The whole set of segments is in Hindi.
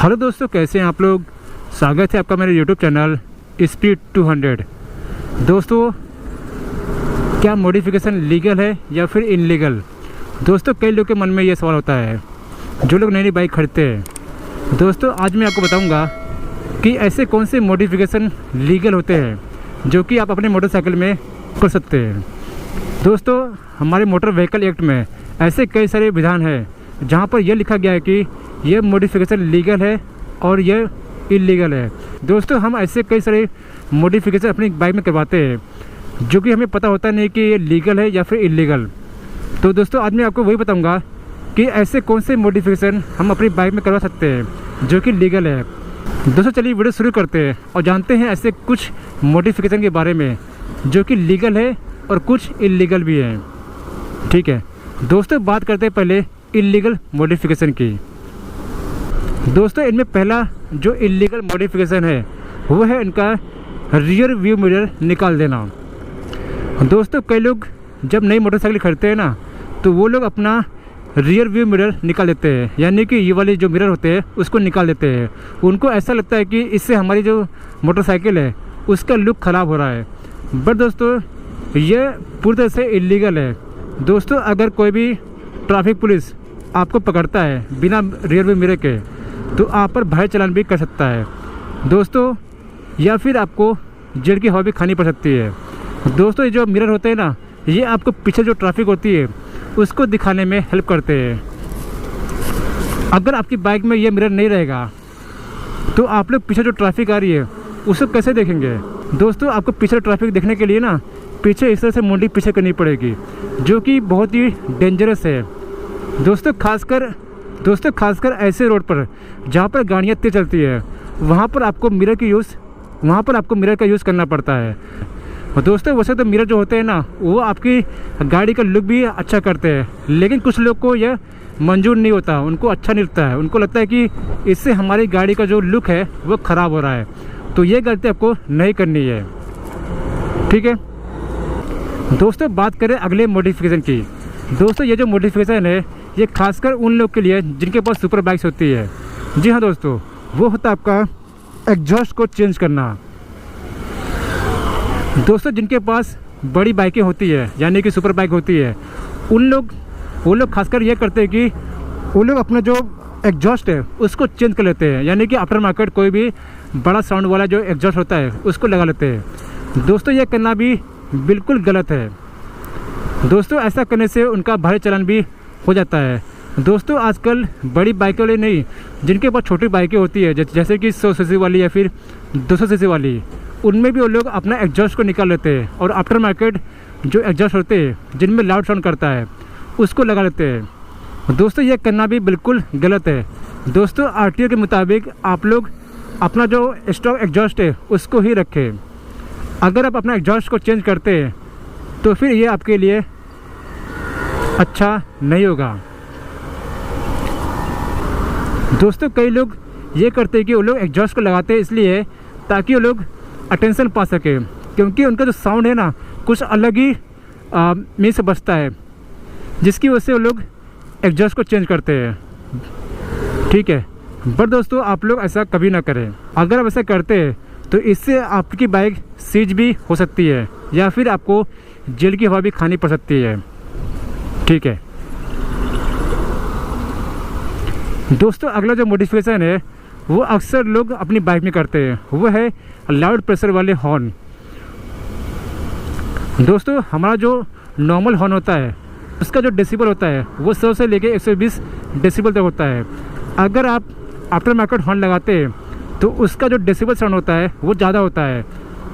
हेलो दोस्तों, कैसे हैं आप लोग। स्वागत है आपका मेरे यूट्यूब चैनल स्पीड 200। दोस्तों, क्या मॉडिफिकेशन लीगल है या फिर इनलीगल। दोस्तों, कई लोगों के मन में ये सवाल होता है जो लोग नई नई बाइक खरीदते हैं। दोस्तों, आज मैं आपको बताऊंगा कि ऐसे कौन से मॉडिफिकेशन लीगल होते हैं जो कि आप अपने मोटरसाइकिल में कर सकते हैं। दोस्तों, हमारे मोटर व्हीकल एक्ट में ऐसे कई सारे विधान हैं जहाँ पर यह लिखा गया है कि यह मॉडिफिकेशन लीगल है और यह इलीगल है। दोस्तों, हम ऐसे कई सारे मॉडिफिकेशन अपनी बाइक में करवाते हैं जो कि हमें पता होता नहीं कि ये लीगल है या फिर इलीगल। तो दोस्तों, आज मैं आपको वही बताऊंगा कि ऐसे कौन से मॉडिफिकेशन हम अपनी बाइक में करवा सकते हैं जो कि लीगल है। दोस्तों, चलिए वीडियो शुरू करते हैं और जानते हैं ऐसे कुछ मॉडिफिकेशन के बारे में जो कि लीगल है और कुछ इलीगल भी हैं। ठीक है दोस्तों, बात करते हैं पहले इलीगल मॉडिफिकेशन की। दोस्तों, इनमें पहला जो इलीगल मॉडिफिकेशन है वो है इनका रियर व्यू मिरर निकाल देना। दोस्तों, कई लोग जब नई मोटरसाइकिल खरीदते हैं ना तो वो लोग अपना रियर व्यू मिरर निकाल देते हैं, यानी कि ये वाले जो मिरर होते हैं उसको निकाल देते हैं। उनको ऐसा लगता है कि इससे हमारी जो मोटरसाइकिल है उसका लुक ख़राब हो रहा है। बट दोस्तों, ये पूरी तरह से इलीगल है। दोस्तों, अगर कोई भी ट्रैफिक पुलिस आपको पकड़ता है बिना रियर व्यू मिरर के तो आप पर भारी चालान भी कर सकता है दोस्तों, या फिर आपको जेल की हवा भी खानी पड़ सकती है। दोस्तों, ये जो मिरर होते हैं ना, ये आपको पीछे जो ट्रैफिक होती है उसको दिखाने में हेल्प करते हैं। अगर आपकी बाइक में ये मिरर नहीं रहेगा तो आप लोग पीछे जो ट्रैफिक आ रही है उसको कैसे देखेंगे। दोस्तों, आपको पीछे ट्रैफिक देखने के लिए ना पीछे इस तरह से मुंडी पीछे करनी पड़ेगी जो कि बहुत ही डेंजरस है। दोस्तों, खासकर ऐसे रोड पर जहाँ पर गाड़ियाँ तेज चलती है वहाँ पर आपको मिरर का यूज़ करना पड़ता है। और दोस्तों, वैसे तो मिरर जो होते हैं ना वो आपकी गाड़ी का लुक भी अच्छा करते हैं, लेकिन कुछ लोग को यह मंजूर नहीं होता, उनको अच्छा नहीं लगता है। उनको लगता है कि इससे हमारी गाड़ी का जो लुक है वो ख़राब हो रहा है। तो ये गलती आपको नहीं करनी है। ठीक है दोस्तों, बात करें अगले मॉडिफिकेशन की। दोस्तों, ये जो मॉडिफिकेशन है ये खासकर उन लोग के लिए जिनके पास सुपर बाइक्स होती है। जी हाँ दोस्तों, वो होता है आपका एग्जॉस्ट को चेंज करना। दोस्तों, जिनके पास बड़ी बाइकें होती है यानी कि सुपर बाइक होती है वो लोग खासकर ये करते हैं कि वो लोग अपना जो एग्जॉस्ट है उसको चेंज कर लेते हैं, यानी कि आफ्टर मार्केट कोई भी बड़ा साउंड वाला जो एग्जॉस्ट होता है उसको लगा लेते हैं। दोस्तों, ये करना भी बिल्कुल गलत है। दोस्तों, ऐसा करने से उनका भारी चालान भी हो जाता है। दोस्तों, आजकल बड़ी बाइकें वाले नहीं, जिनके पास छोटी बाइकें होती है जैसे कि 100 सीसी वाली या फिर 200 सीसी वाली, उनमें भी वो लोग अपना एग्जॉस्ट को निकाल लेते हैं और आफ्टर मार्केट जो एग्जॉस्ट होते हैं जिनमें लाउड साउंड करता है उसको लगा लेते हैं। दोस्तों, ये करना भी बिल्कुल गलत है। दोस्तों, आरटीओ के मुताबिक आप लोग अपना जो स्टॉक एग्जॉस्ट है उसको ही रखें। अगर आप अपना एग्जॉस्ट को चेंज करते हैं तो फिर ये आपके लिए अच्छा नहीं होगा। दोस्तों, कई लोग ये करते हैं कि वो लोग एग्जॉस्ट को लगाते हैं इसलिए ताकि वो लोग अटेंशन पा सके, क्योंकि उनका जो साउंड है ना कुछ अलग ही में से बजता है, जिसकी वजह से वो लोग एग्जॉस्ट को चेंज करते हैं। ठीक है, बट दोस्तों, आप लोग ऐसा कभी ना करें। अगर आप ऐसा करते हैं तो इससे आपकी बाइक सीज भी हो सकती है या फिर आपको जेल की हवा भी खानी पड़ सकती है। ठीक है दोस्तों, अगला जो मॉडिफिकेशन है वो अक्सर लोग अपनी बाइक में करते हैं, वो है लाउड प्रेशर वाले हॉर्न। दोस्तों, हमारा जो नॉर्मल हॉर्न होता है उसका जो डेसिबल होता है वो 100 से लेके 120 डेसिबल तक होता है। अगर आप आफ्टर मार्केट हॉर्न लगाते हैं तो उसका जो डेसिबल साउंड होता है वो ज़्यादा होता है।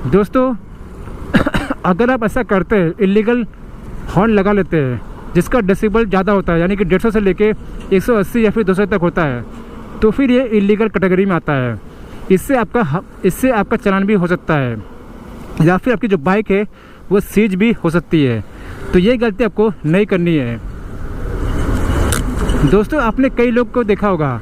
दोस्तों, अगर आप ऐसा करते हैं, इलीगल हॉर्न लगा लेते हैं जिसका डेसिबल ज़्यादा होता है, यानी कि 150 से लेके 180 या फिर 200 तक होता है, तो फिर ये इलीगल कैटेगरी में आता है। इससे आपका चालान भी हो सकता है या फिर आपकी जो बाइक है वो सीज भी हो सकती है। तो ये गलती आपको नहीं करनी है। दोस्तों, आपने कई लोग को देखा होगा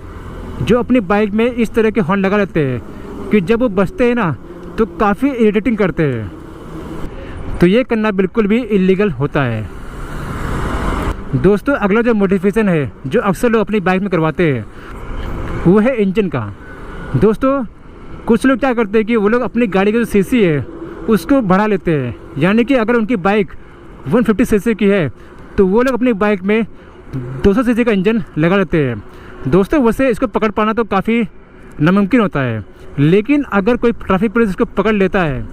जो अपनी बाइक में इस तरह के हॉर्न लगा लेते हैं कि जब वो बजते हैं ना तो काफ़ी इरिटेटिंग करते हैं। तो ये करना बिल्कुल भी इलीगल होता है। दोस्तों, अगला जो मॉडिफिकेशन है जो अक्सर लोग अपनी बाइक में करवाते हैं वो है इंजन का। दोस्तों कुछ लोग क्या करते हैं कि वो लोग अपनी गाड़ी का जो सीसी है उसको बढ़ा लेते हैं, यानी कि अगर उनकी बाइक 150 सीसी की है तो वो लोग अपनी बाइक में 200 सीसी का इंजन लगा लेते हैं। दोस्तों वैसे इसको पकड़ पाना तो काफ़ी नामुमकिन होता है, लेकिन अगर कोई ट्रैफिक पुलिस इसको पकड़ लेता है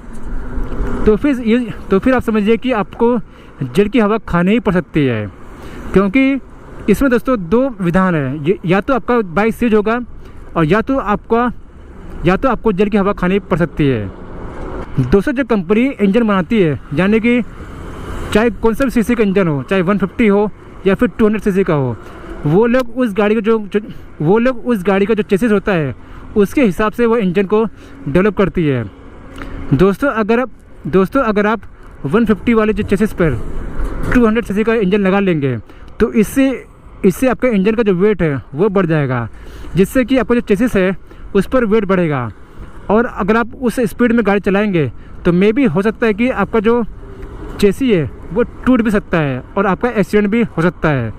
तो फिर आप समझिए कि आपको जेल की हवा खानी ही पड़ सकती है, क्योंकि इसमें दोस्तों 2 विधान है, या तो आपका बाइक सीज होगा और या तो आपको जेल की हवा खानी पड़ सकती है। दोस्तों जो कंपनी इंजन बनाती है, यानी कि चाहे कौन सा भी सीसी का इंजन हो, चाहे 150 हो या फिर 200 सीसी का हो, वो लोग उस गाड़ी का जो चेसिस होता है उसके हिसाब से वो इंजन को डेवलप करती है। दोस्तों अगर आप 150 वाले जो चेसिस पर 200 सीसी का इंजन लगा लेंगे तो इससे आपका इंजन का जो वेट है वो बढ़ जाएगा, जिससे कि आपका जो चेसिस है उस पर वेट बढ़ेगा, और अगर आप उस स्पीड में गाड़ी चलाएंगे तो मे भी हो सकता है कि आपका जो चेसी है वो टूट भी सकता है और आपका एक्सीडेंट भी हो सकता है।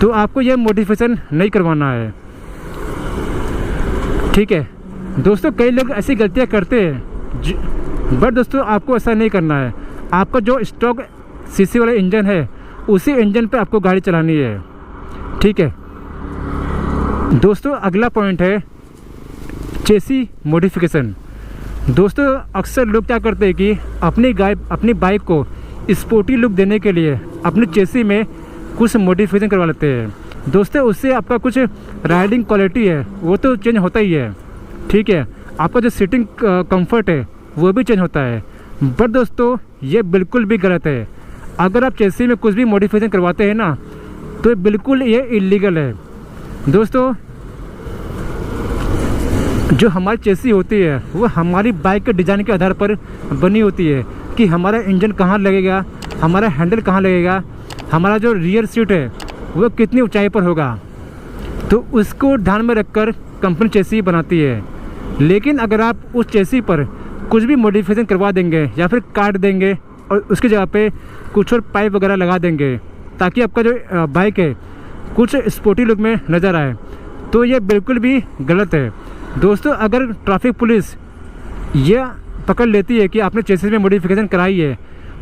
तो आपको यह मॉडिफिकेशन नहीं करवाना है, ठीक है। दोस्तों कई लोग ऐसी गलतियां करते हैं, बट दोस्तों आपको ऐसा नहीं करना है। आपका जो स्टॉक सीसी वाला इंजन है उसी इंजन पे आपको गाड़ी चलानी है, ठीक है। दोस्तों अगला पॉइंट है चेसी मॉडिफिकेशन। दोस्तों अक्सर लोग क्या करते हैं कि अपनी बाइक को स्पोर्टी लुक देने के लिए अपनी चेसी में कुछ मॉडिफिकेशन करवा लेते हैं। दोस्तों उससे आपका कुछ राइडिंग क्वालिटी है वो तो चेंज होता ही है, ठीक है। आपका जो सीटिंग कंफर्ट है वो भी चेंज होता है, बट दोस्तों ये बिल्कुल भी गलत है। अगर आप चेसी में कुछ भी मॉडिफिकेशन करवाते हैं ना तो बिल्कुल ये इलीगल है। दोस्तों जो हमारी चेसी होती है वो हमारी बाइक के डिज़ाइन के आधार पर बनी होती है कि हमारा इंजन कहाँ लगेगा, हमारा हैंडल कहाँ लगेगा, हमारा जो रियर सीट है वो कितनी ऊंचाई पर होगा, तो उसको ध्यान में रखकर कंपनी चेसी बनाती है। लेकिन अगर आप उस चेसी पर कुछ भी मॉडिफिकेशन करवा देंगे या फिर काट देंगे और उसकी जगह पे कुछ और पाइप वगैरह लगा देंगे ताकि आपका जो बाइक है कुछ स्पोर्टी लुक में नज़र आए, तो ये बिल्कुल भी गलत है। दोस्तों अगर ट्रैफिक पुलिस ये पकड़ लेती है कि आपने चेसिस में मॉडिफिकेशन कराई है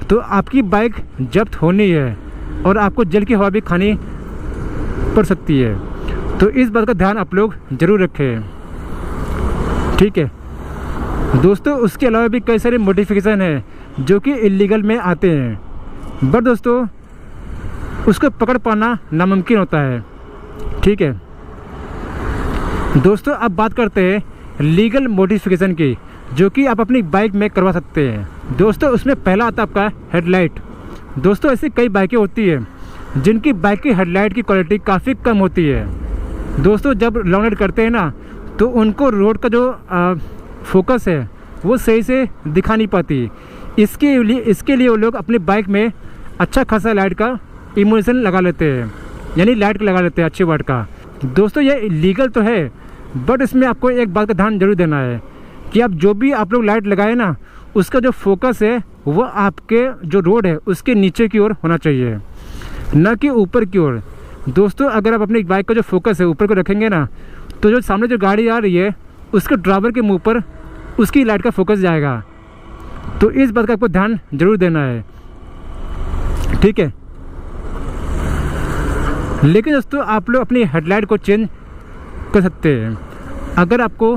तो आपकी बाइक जब्त होनी है और आपको जेल की हवा भी खानी पड़ सकती है। तो इस बात का ध्यान आप लोग ज़रूर रखें, ठीक है। दोस्तों उसके अलावा भी कई सारे मॉडिफिकेशन है जो कि इलीगल में आते हैं, बट दोस्तों उसको पकड़ पाना नामुमकिन होता है, ठीक है। दोस्तों अब बात करते हैं लीगल मॉडिफिकेशन की, जो कि आप अपनी बाइक में करवा सकते हैं। दोस्तों उसमें पहला आता है आपका हेडलाइट। दोस्तों ऐसी कई बाइकें होती है जिनकी बाइक की हेडलाइट की क्वालिटी काफ़ी कम होती है। दोस्तों जब लॉन्ग राइड करते हैं ना तो उनको रोड का जो फोकस है वो सही से दिखा नहीं पाती। इसके लिए वो लोग अपनी बाइक में अच्छा खासा लाइट का इल्यूमिनेशन लगा लेते हैं, यानी लाइट लगा लेते हैं अच्छी वाट का। दोस्तों ये लीगल तो है, बट इसमें आपको एक बात का ध्यान जरूर देना है कि आप लोग लाइट लगाए ना उसका जो फोकस है वो आपके जो रोड है उसके नीचे की ओर होना चाहिए, ना कि ऊपर की ओर। दोस्तों अगर आप अपनी बाइक का जो फोकस है ऊपर को रखेंगे ना तो जो सामने जो गाड़ी आ रही है उसके ड्राइवर के मुंह पर उसकी लाइट का फोकस जाएगा। तो इस बात का आपको ध्यान जरूर देना है, ठीक है। लेकिन दोस्तों आप लोग अपनी हेडलाइट को चेंज कर सकते हैं अगर आपको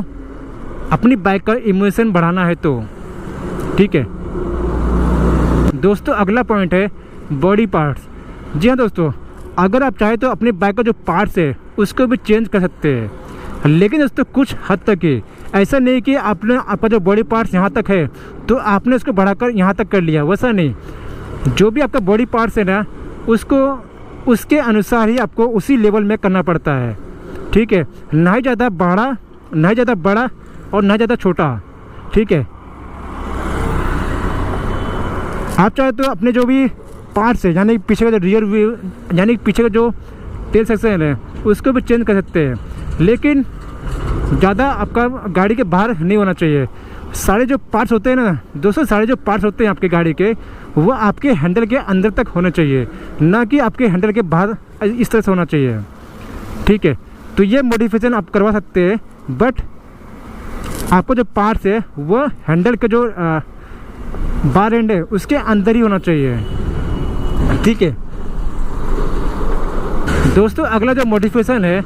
अपनी बाइक का इल्यूमिनेशन बढ़ाना है तो, ठीक है। दोस्तों अगला पॉइंट है बॉडी पार्ट्स। जी हाँ दोस्तों, अगर आप चाहें तो अपनी बाइक का जो पार्ट्स है उसको भी चेंज कर सकते हैं, लेकिन दोस्तों कुछ हद तक ही। ऐसा नहीं कि आपका जो बॉडी पार्ट्स यहाँ तक है तो आपने उसको बढ़ाकर यहाँ तक कर लिया, वैसा नहीं। जो भी आपका बॉडी पार्ट्स है ना उसको उसके अनुसार ही आपको उसी लेवल में करना पड़ता है, ठीक है। ना ही ज़्यादा बड़ा और ना ज़्यादा छोटा, ठीक है। आप चाहे तो अपने जो भी पार्ट्स है यानी पीछे का जो रियर व्यू यानी पीछे का जो टेल सेक्शन है उसको भी चेंज कर सकते हैं, लेकिन ज़्यादा आपका गाड़ी के बाहर नहीं होना चाहिए। सारे जो पार्ट्स होते हैं ना दोस्तों, सारे जो पार्ट्स होते हैं आपके गाड़ी के वो आपके हैंडल के अंदर तक होने चाहिए, ना कि आपके हैंडल के बाहर इस तरह से होना चाहिए, ठीक है। तो ये मॉडिफिकेशन आप करवा सकते हैं, बट आपको जो पार्ट्स है वो हैंडल के जो बार एंड है उसके अंदर ही होना चाहिए, ठीक है दोस्तों। अगला जो मॉडिफिकेशन है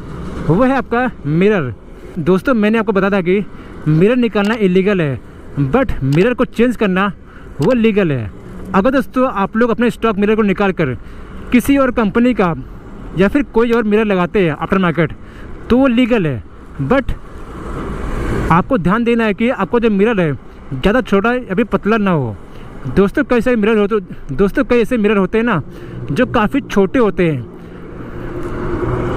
वो है आपका मिरर। दोस्तों मैंने आपको बताया था कि मिरर निकालना इलीगल है, बट मिरर को चेंज करना वो लीगल है। अगर दोस्तों आप लोग अपने स्टॉक मिरर को निकाल कर किसी और कंपनी का या फिर कोई और मिरर लगाते हैं आफ्टर मार्केट, तो वो लीगल है। बट आपको ध्यान देना है कि आपको जो मिरर है ज़्यादा छोटा या फिर पतला ना हो। दोस्तों कई ऐसे मिरर होते हैं ना जो काफ़ी छोटे होते हैं,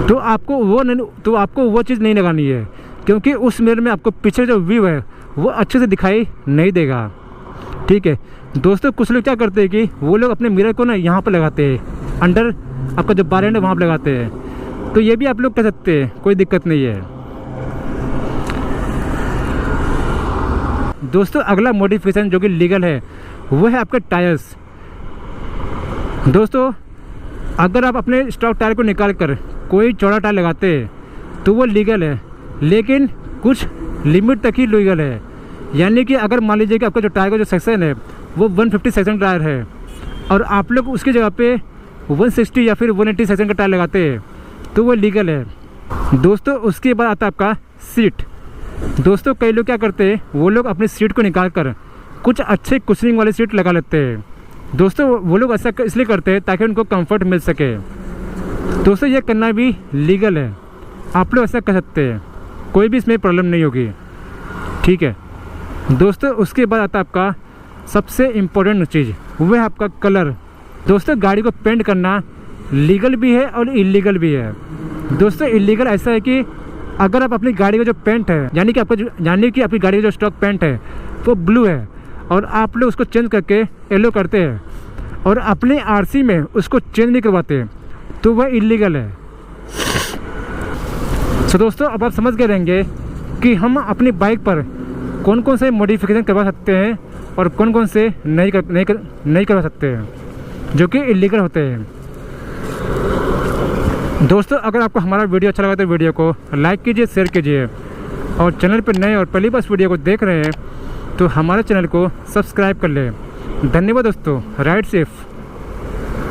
तो आपको वो चीज़ नहीं लगानी है, क्योंकि उस मिरर में आपको पीछे जो व्यू है वो अच्छे से दिखाई नहीं देगा, ठीक है दोस्तों। कुछ लोग क्या करते हैं कि वो लोग अपने मिरर को ना यहाँ पर लगाते हैं, अंडर आपका जो बार एंड है वहाँ पर लगाते हैं, तो ये भी आप लोग कर सकते हैं, कोई दिक्कत नहीं है दोस्तों। अगला मॉडिफिकेशन जो कि लीगल है वो है आपके टायर्स। दोस्तों अगर आप अपने स्टॉक टायर को निकाल कर कोई चौड़ा टायर लगाते हैं तो वो लीगल है, लेकिन कुछ लिमिट तक ही लीगल है। यानी कि अगर मान लीजिए कि आपका जो टायर का जो सेक्शन है वो 150 सेक्शन टायर है और आप लोग उसकी जगह पे 160 या फिर 180 सेक्शन का टायर लगाते हैं तो वो लीगल है दोस्तों। उसके बाद आता है आपका सीट। दोस्तों कई लोग क्या करते हैं, वो लोग अपनी सीट को निकाल कर कुछ अच्छे कुशनिंग वाले सीट लगा लेते हैं। दोस्तों वो लोग ऐसा इसलिए करते हैं ताकि उनको कंफर्ट मिल सके। दोस्तों ये करना भी लीगल है, आप लोग ऐसा कर सकते हैं, कोई भी इसमें प्रॉब्लम नहीं होगी, ठीक है दोस्तों। उसके बाद आता है आपका सबसे इम्पोर्टेंट चीज़, वो है आपका कलर। दोस्तों गाड़ी को पेंट करना लीगल भी है और इलीगल भी है। दोस्तों इलीगल ऐसा है कि अगर आप अपनी गाड़ी का जो पेंट है, यानी कि आपकी गाड़ी का जो स्टॉक पेंट है वो ब्लू है और आप लोग उसको चेंज करके येलो करते हैं और अपने आरसी में उसको चेंज नहीं करवाते, तो वह इलीगल है। तो दोस्तों अब आप समझ गए रहेंगे कि हम अपनी बाइक पर कौन कौन से मॉडिफिकेशन करवा सकते हैं और कौन कौन से नहीं करवा सकते हैं, जो कि इलीगल होते हैं। दोस्तों अगर आपको हमारा वीडियो अच्छा लगा तो वीडियो को लाइक कीजिए, शेयर कीजिए, और चैनल पर नए और पहली बार इस वीडियो को देख रहे हैं तो हमारे चैनल को सब्सक्राइब कर लें। धन्यवाद दोस्तों, राइड सेफ।